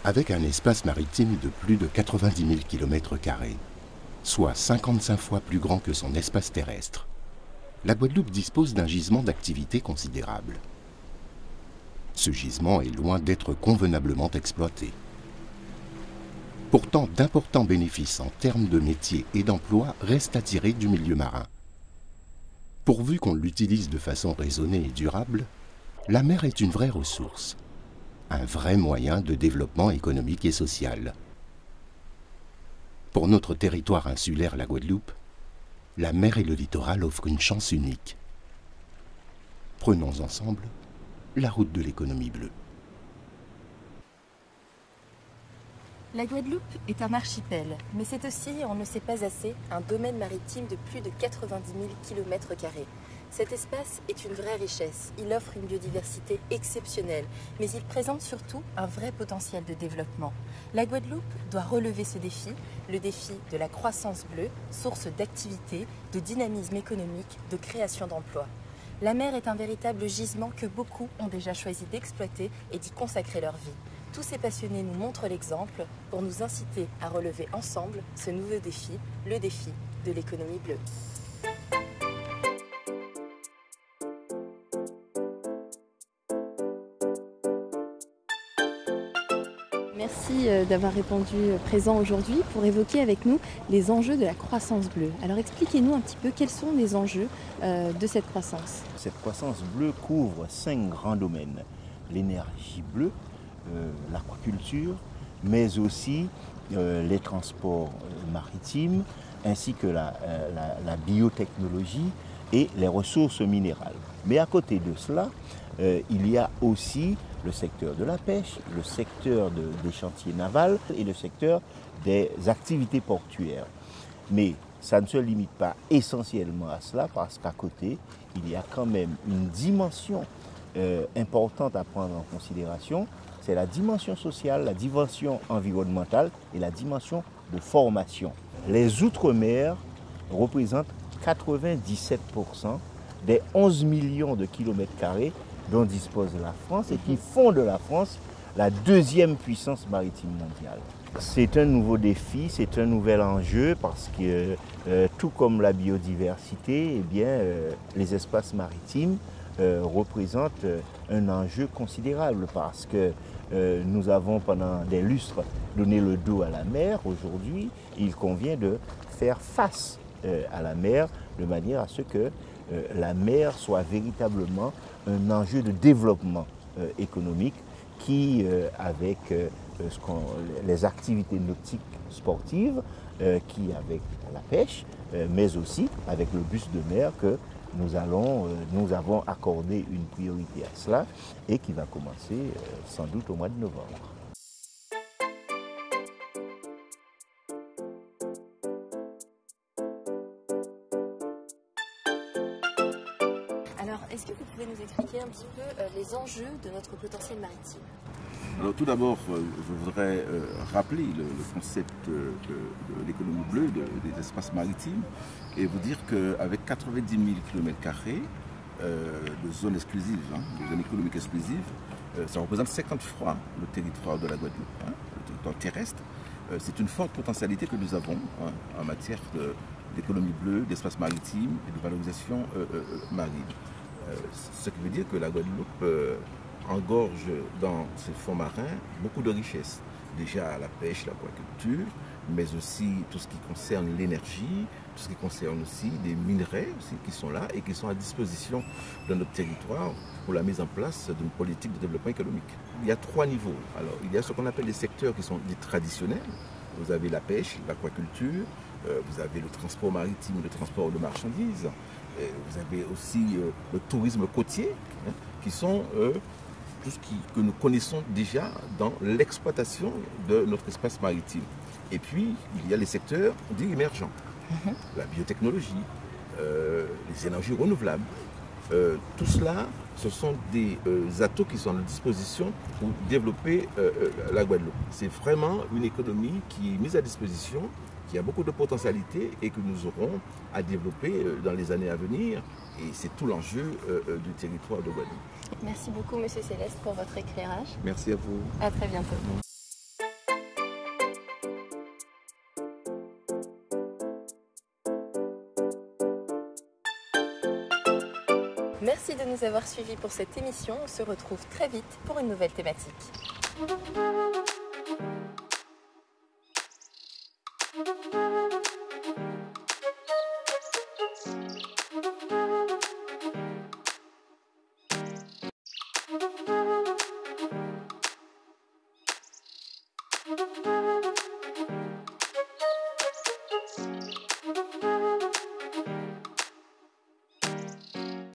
Avec un espace maritime de plus de 90 000 km², soit 55 fois plus grand que son espace terrestre, la Guadeloupe dispose d'un gisement d'activité considérable. Ce gisement est loin d'être convenablement exploité. Pourtant, d'importants bénéfices en termes de métiers et d'emplois restent à tirer du milieu marin. Pourvu qu'on l'utilise de façon raisonnée et durable, la mer est une vraie ressource, un vrai moyen de développement économique et social. Pour notre territoire insulaire, la Guadeloupe, la mer et le littoral offrent une chance unique. Prenons ensemble la route de l'économie bleue. La Guadeloupe est un archipel, mais c'est aussi, on ne sait pas assez, un domaine maritime de plus de 90 000 km². Cet espace est une vraie richesse, il offre une biodiversité exceptionnelle, mais il présente surtout un vrai potentiel de développement. La Guadeloupe doit relever ce défi, le défi de la croissance bleue, source d'activité, de dynamisme économique, de création d'emplois. La mer est un véritable gisement que beaucoup ont déjà choisi d'exploiter et d'y consacrer leur vie. Tous ces passionnés nous montrent l'exemple pour nous inciter à relever ensemble ce nouveau défi, le défi de l'économie bleue. Merci d'avoir répondu présent aujourd'hui pour évoquer avec nous les enjeux de la croissance bleue. Alors expliquez-nous un petit peu quels sont les enjeux de cette croissance. Cette croissance bleue couvre 5 grands domaines. L'énergie bleue, l'aquaculture, mais aussi les transports maritimes, ainsi que la biotechnologie et les ressources minérales. Mais à côté de cela, il y a aussi le secteur de la pêche, le secteur des chantiers navals et le secteur des activités portuaires. Mais ça ne se limite pas essentiellement à cela, parce qu'à côté, il y a quand même une dimension importante à prendre en considération. C'est la dimension sociale, la dimension environnementale et la dimension de formation. Les outre-mer représentent 97% des 11 millions de kilomètres carrés dont dispose la France et qui font de la France la deuxième puissance maritime mondiale. C'est un nouveau défi, c'est un nouvel enjeu parce que tout comme la biodiversité, eh bien, les espaces maritimes représentent un enjeu considérable parce que nous avons pendant des lustres donné le dos à la mer. Aujourd'hui, il convient de faire face à la mer de manière à ce que la mer soit véritablement un enjeu de développement économique qui, avec les activités nautiques sportives, qui avec la pêche, mais aussi avec le bus de mer que nous avons accordé une priorité à cela et qui va commencer sans doute au mois de novembre. Alors, est-ce que vous pouvez nous expliquer un petit peu les enjeux de notre potentiel maritime? Alors tout d'abord, je voudrais rappeler le concept de l'économie bleue, des espaces maritimes, et vous dire qu'avec 90 000 km² de zones exclusives, de zones économiques exclusives, ça représente 50 fois le territoire de la Guadeloupe, le territoire terrestre. C'est une forte potentialité que nous avons en matière d'économie bleue, d'espace maritime et de valorisation marine. Ce qui veut dire que la Guadeloupe engorge dans ses fonds marins beaucoup de richesses. Déjà la pêche, l'aquaculture, mais aussi tout ce qui concerne l'énergie, tout ce qui concerne aussi des minerais aussi qui sont là et qui sont à disposition de notre territoire pour la mise en place d'une politique de développement économique. Il y a 3 niveaux. Alors, il y a ce qu'on appelle les secteurs qui sont dits traditionnels. Vous avez la pêche, l'aquaculture, vous avez le transport maritime, le transport de marchandises, vous avez aussi le tourisme côtier, qui sont tout ce que nous connaissons déjà dans l'exploitation de notre espace maritime. Et puis, il y a les secteurs dits émergents, la biotechnologie, les énergies renouvelables. Tout cela, ce sont des atouts qui sont à notre disposition pour développer la Guadeloupe. C'est vraiment une économie qui est mise à disposition, qui a beaucoup de potentialités et que nous aurons à développer dans les années à venir. Et c'est tout l'enjeu du territoire de Guadeloupe. Merci beaucoup, Monsieur Céleste, pour votre éclairage. Merci à vous. À très bientôt. Merci de nous avoir suivis pour cette émission. On se retrouve très vite pour une nouvelle thématique.